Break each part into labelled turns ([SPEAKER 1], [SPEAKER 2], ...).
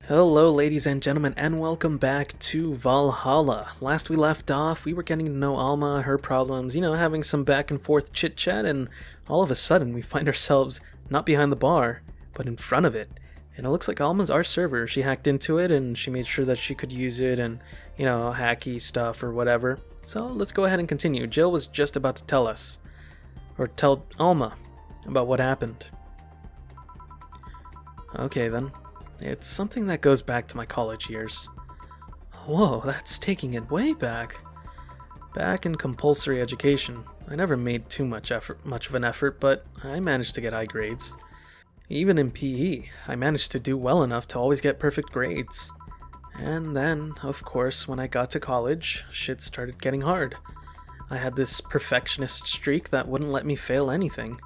[SPEAKER 1] Hello ladies and gentlemen, and welcome back to Valhalla. Last we left off, we were getting to know Alma, her problems, having some back and forth chit chat, and all of a sudden we find ourselves not behind the bar, but in front of it. And it looks like Alma's our server. She hacked into it and she made sure that she could use it and, hacky stuff or whatever. So let's go ahead and continue. Jill was just about to tell us, or tell Alma, about what happened. Okay then. It's something that goes back to my college years. Whoa, that's taking it way back. Back in compulsory education, I never made too much of an effort, but I managed to get high grades. Even in PE, I managed to do well enough to always get perfect grades. And then, of course, when I got to college, shit started getting hard. I had this perfectionist streak that wouldn't let me fail anything.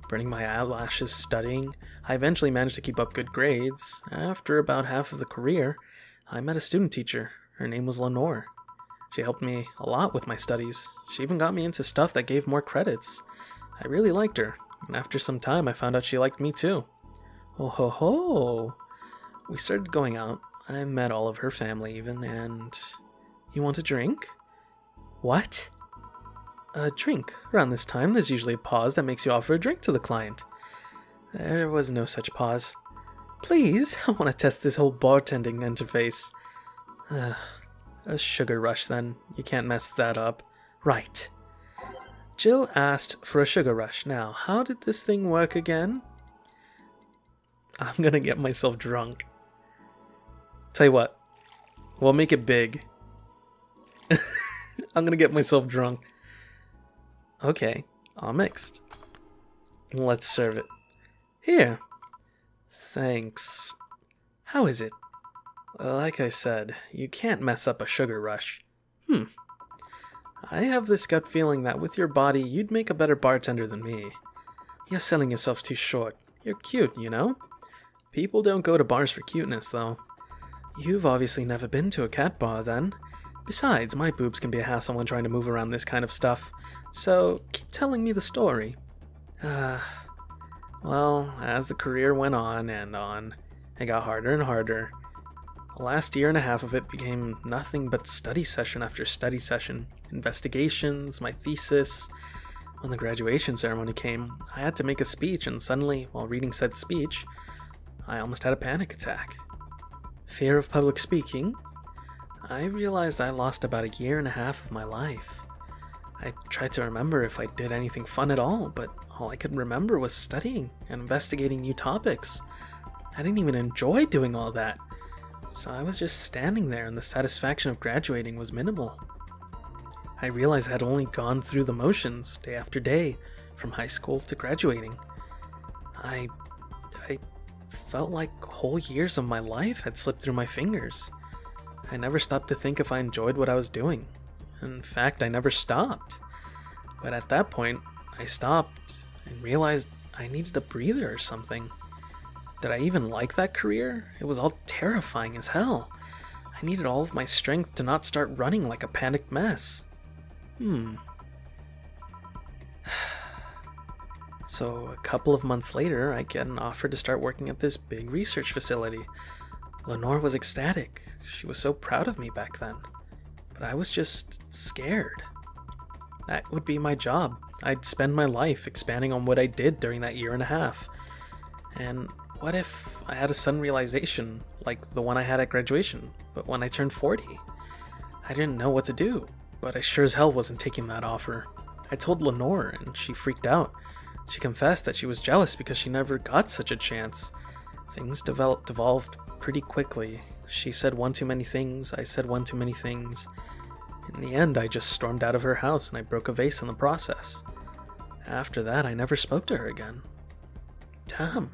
[SPEAKER 1] Burning my eyelashes studying, I eventually managed to keep up good grades. After about half of the career, I met a student teacher. Her name was Lenore. She helped me a lot with my studies. She even got me into stuff that gave more credits. I really liked her, and after some time I found out she liked me too. Oh ho ho! We started going out. I met all of her family even, and... You want a drink? What? A drink. Around this time, there's usually a pause that makes you offer a drink to the client. There was no such pause. Please, I want to test this whole bartending interface. A sugar rush then. You can't mess that up. Right. Jill asked for a sugar rush. Now, how did this thing work again? I'm gonna get myself drunk. Tell you what, we'll make it big. I'm gonna get myself drunk. Okay, all mixed. Let's serve it. Here. Thanks. How is it? Like I said, you can't mess up a sugar rush. I have this gut feeling that with your body, you'd make a better bartender than me. You're selling yourself too short. You're cute, you know? People don't go to bars for cuteness, though. You've obviously never been to a cat bar, then. Besides, my boobs can be a hassle when trying to move around this kind of stuff. So, keep telling me the story. Well, as the career went on and on, it got harder and harder. The last year and a half of it became nothing but study session after study session. Investigations, my thesis. When the graduation ceremony came, I had to make a speech, and suddenly, while reading said speech, I almost had a panic attack. Fear of public speaking? I realized I lost about a year and a half of my life. I tried to remember if I did anything fun at all, but all I could remember was studying and investigating new topics. I didn't even enjoy doing all that, so I was just standing there and the satisfaction of graduating was minimal. I realized I had only gone through the motions day after day, from high school to graduating. I felt like whole years of my life had slipped through my fingers. I never stopped to think if I enjoyed what I was doing. In fact, I never stopped. But at that point, I stopped and realized I needed a breather or something. Did I even like that career? It was all terrifying as hell. I needed all of my strength to not start running like a panicked mess. So a couple of months later, I get an offer to start working at this big research facility. Lenore was ecstatic. She was so proud of me back then. But I was just scared. That would be my job. I'd spend my life expanding on what I did during that year and a half. And what if I had a sudden realization, like the one I had at graduation, but when I turned 40? I didn't know what to do, but I sure as hell wasn't taking that offer. I told Lenore, and she freaked out. She confessed that she was jealous because she never got such a chance. Things devolved pretty quickly. She said one too many things, I said one too many things. In the end, I just stormed out of her house and I broke a vase in the process. After that, I never spoke to her again. Damn.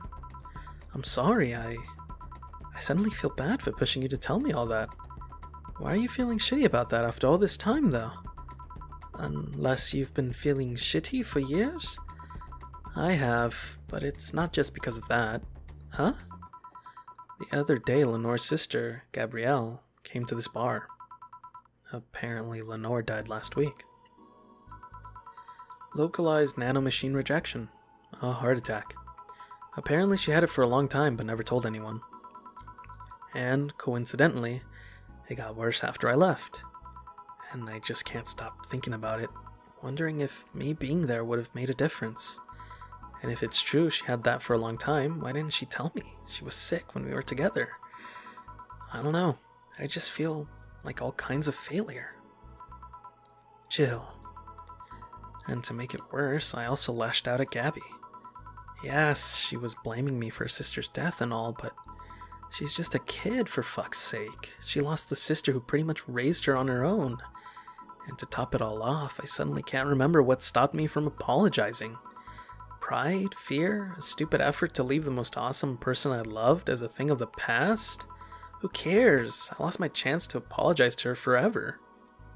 [SPEAKER 1] I'm sorry, I suddenly feel bad for pushing you to tell me all that. Why are you feeling shitty about that after all this time, though? Unless you've been feeling shitty for years? I have, but it's not just because of that. Huh? The other day, Lenore's sister, Gabrielle, came to this bar. Apparently, Lenore died last week. Localized nanomachine rejection. A heart attack. Apparently she had it for a long time but never told anyone. And coincidentally, it got worse after I left. And I just can't stop thinking about it, wondering if me being there would have made a difference. And if it's true she had that for a long time, why didn't she tell me she was sick when we were together? I don't know. I just feel like all kinds of failure. Jill. And to make it worse, I also lashed out at Gabby. Yes, she was blaming me for her sister's death and all, but she's just a kid, for fuck's sake. She lost the sister who pretty much raised her on her own. And to top it all off, I suddenly can't remember what stopped me from apologizing. Pride? Fear? A stupid effort to leave the most awesome person I loved as a thing of the past? Who cares? I lost my chance to apologize to her forever.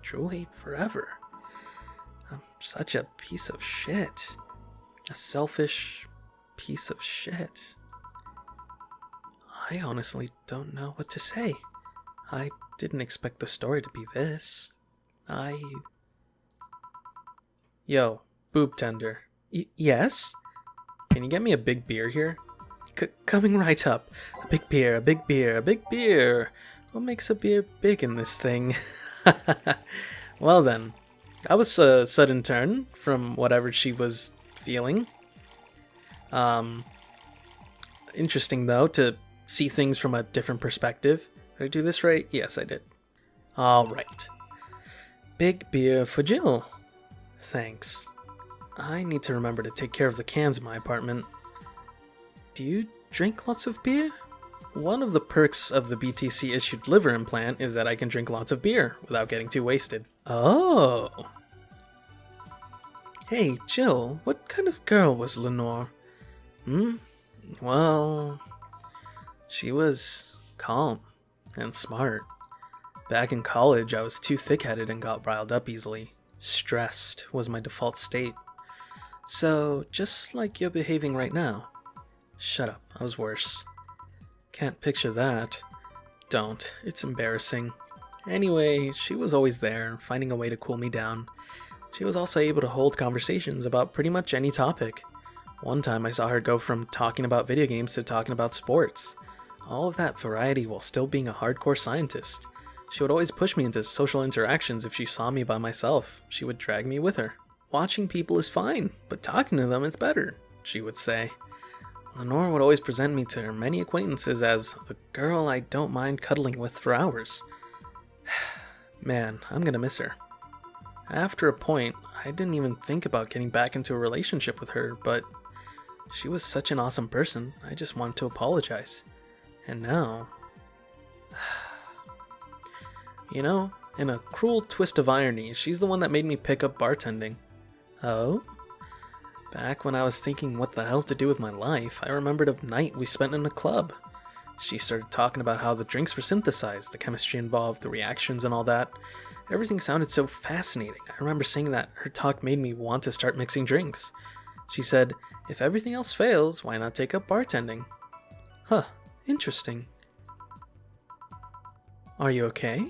[SPEAKER 1] Truly, forever. I'm such a piece of shit. A selfish piece of shit. I honestly don't know what to say. I didn't expect the story to be this. Yo, boob tender. Yes? Can you get me a big beer here? Coming right up. A big beer, a big beer, a big beer. What makes a beer big in this thing? Well then, that was a sudden turn from whatever she was feeling. Interesting though, to see things from a different perspective. Did I do this right? Yes, I did. Alright. Big beer for Jill. Thanks. I need to remember to take care of the cans in my apartment. Do you drink lots of beer? One of the perks of the BTC-issued liver implant is that I can drink lots of beer without getting too wasted. Oh! Hey, Jill, what kind of girl was Lenore? Well, she was calm and smart. Back in college, I was too thick-headed and got riled up easily. Stressed was my default state. So, just like you're behaving right now. Shut up, I was worse. Can't picture that. Don't, it's embarrassing. Anyway, she was always there, finding a way to cool me down. She was also able to hold conversations about pretty much any topic. One time I saw her go from talking about video games to talking about sports. All of that variety while still being a hardcore scientist. She would always push me into social interactions if she saw me by myself. She would drag me with her. Watching people is fine, but talking to them is better, she would say. Lenore would always present me to her many acquaintances as the girl I don't mind cuddling with for hours. Man, I'm gonna miss her. After a point, I didn't even think about getting back into a relationship with her, but she was such an awesome person, I just wanted to apologize. And now... You know, in a cruel twist of irony, she's the one that made me pick up bartending. Oh? Back when I was thinking what the hell to do with my life, I remembered a night we spent in a club. She started talking about how the drinks were synthesized, the chemistry involved, the reactions and all that. Everything sounded so fascinating. I remember saying that her talk made me want to start mixing drinks. She said, if everything else fails, why not take up bartending? Huh, interesting. Are you okay?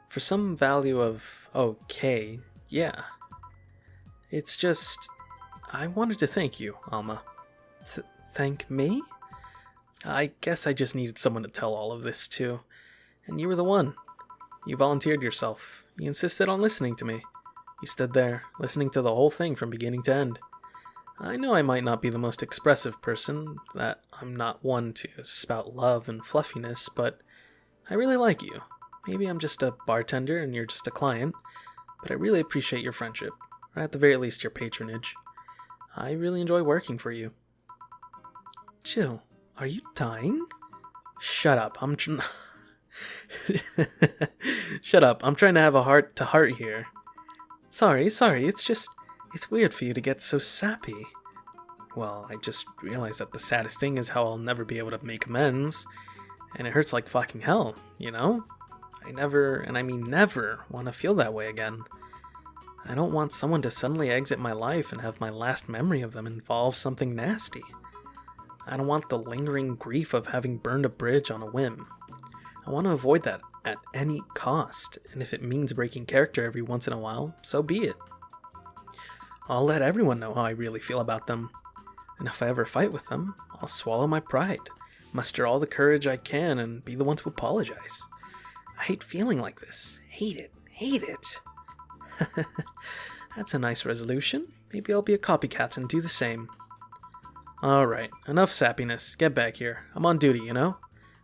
[SPEAKER 1] For some value of okay, yeah. It's just, I wanted to thank you, Alma. Thank me? I guess I just needed someone to tell all of this to. And you were the one. You volunteered yourself. You insisted on listening to me. You stood there, listening to the whole thing from beginning to end. I know I might not be the most expressive person, that I'm not one to spout love and fluffiness, but I really like you. Maybe I'm just a bartender and you're just a client, but I really appreciate your friendship, or at the very least your patronage. I really enjoy working for you. Jill, are you dying? Shut up, Shut up, I'm trying to have a heart-to-heart here. Sorry, it's weird for you to get so sappy. Well, I just realized that the saddest thing is how I'll never be able to make amends, and it hurts like fucking hell, you know? I never, and I mean never, want to feel that way again. I don't want someone to suddenly exit my life and have my last memory of them involve something nasty. I don't want the lingering grief of having burned a bridge on a whim. I want to avoid that at any cost, and if it means breaking character every once in a while, so be it. I'll let everyone know how I really feel about them, and if I ever fight with them, I'll swallow my pride, muster all the courage I can and be the one to apologize. I hate feeling like this. Hate it. Hate it. That's a nice resolution. Maybe I'll be a copycat and do the same. Alright, enough sappiness. Get back here. I'm on duty, you know?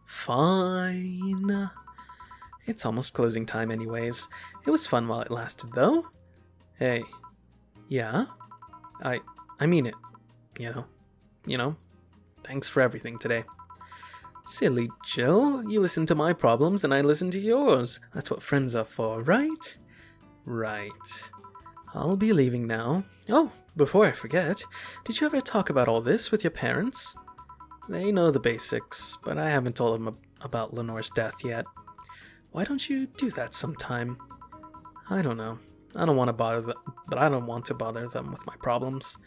[SPEAKER 1] Fine. It's almost closing time anyways. It was fun while it lasted, though. Hey. Yeah? I mean it. You know. Thanks for everything today. Silly Jill, you listen to my problems and I listen to yours. That's what friends are for, right? Right. I'll be leaving now. Oh, before I forget, did you ever talk about all this with your parents? They know the basics, but I haven't told them about Lenore's death yet. Why don't you do that sometime? I don't know. I don't want to bother them with my problems.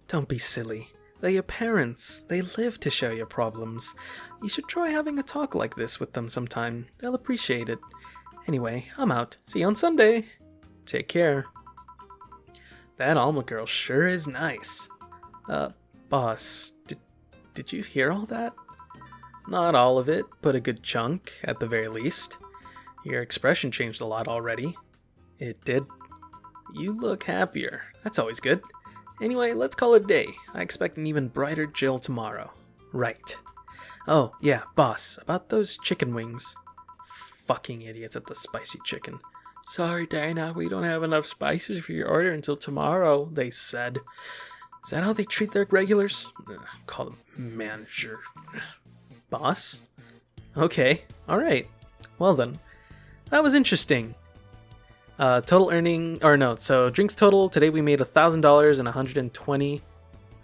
[SPEAKER 1] Don't be silly. They're your parents. They live to share your problems. You should try having a talk like this with them sometime. They'll appreciate it. Anyway, I'm out. See you on Sunday. Take care. That Alma girl sure is nice. Boss, did you hear all that? Not all of it, but a good chunk, at the very least. Your expression changed a lot already. It did. You look happier. That's always good. Anyway, let's call it a day. I expect an even brighter Jill tomorrow. Right. Oh, yeah, boss, about those chicken wings. Fucking idiots at the spicy chicken. Sorry, Dana, we don't have enough spices for your order until tomorrow, they said. Is that how they treat their regulars? Call them manager. Boss? Okay, alright. Well then, that was interesting. Total earning, so drinks total, today we made $1,000 and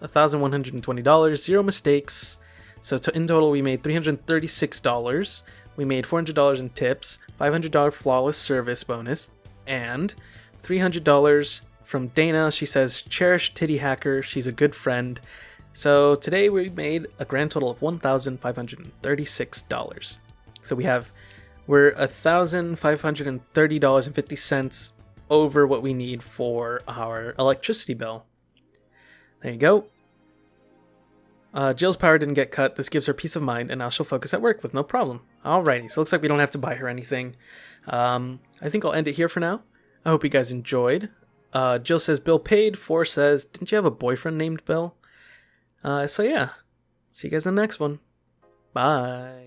[SPEAKER 1] $1,120, 0 mistakes. So in total we made $336. We made $400 in tips, $500 flawless service bonus, and $300 from Dana. She says, cherish Titty Hacker, she's a good friend. So today we made a grand total of $1,536. So we're $1,530.50 over what we need for our electricity bill. There you go. Jill's power didn't get cut. This gives her peace of mind, and now she'll focus at work with no problem. Alrighty, so it looks like we don't have to buy her anything. I think I'll end it here for now. I hope you guys enjoyed. Jill says Bill paid. 4 says, didn't you have a boyfriend named Bill? So yeah, see you guys in the next one. Bye.